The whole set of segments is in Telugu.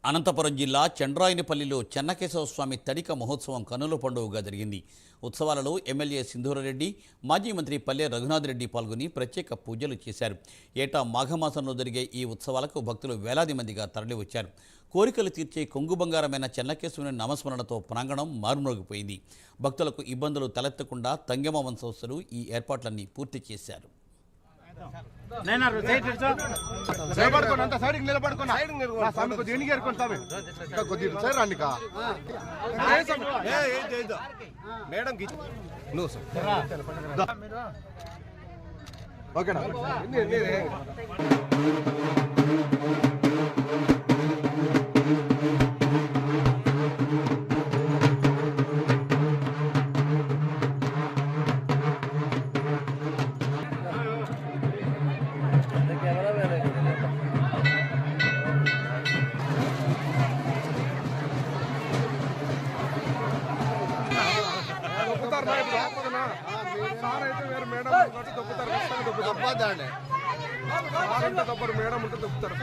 అనంతపురం జిల్లా చండ్రాయినిపల్లిలో చెన్నకేశవ స్వామి తడిక మహోత్సవం కన్నుల పండుగగా జరిగింది. ఉత్సవాలలో ఎమ్మెల్యే సింధూరారెడ్డి, మాజీ మంత్రి పల్లె రఘునాథ్ రెడ్డి పాల్గొని ప్రత్యేక పూజలు చేశారు. ఏటా మాఘమాసంలో జరిగే ఈ ఉత్సవాలకు భక్తులు వేలాది మందిగా తరలివచ్చారు. కోరికలు తీర్చే కొంగు బంగారమైన చెన్నకేశవుని నామస్మరణతో ప్రాంగణం మారుమోగిపోయింది. భక్తులకు ఇబ్బందులు తలెత్తకుండా తంగెమ వంశస్థులు ఈ ఏర్పాట్లన్నీ పూర్తి చేశారు. మేడం ఉంటే దొక్కుతారు.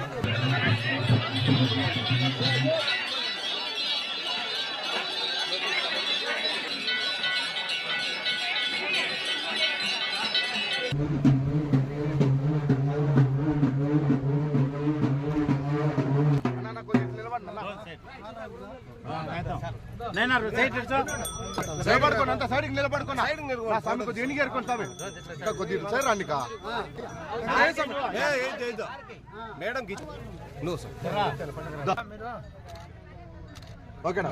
నిలబడుకోండి, సైడ్కి నిలబడుకోండి, కొద్దిగా ఎన్నికేరుకోండి స్వామి, ఇంకా కొద్దిగా సైడ్ రండి. మేడం ఓకేనా.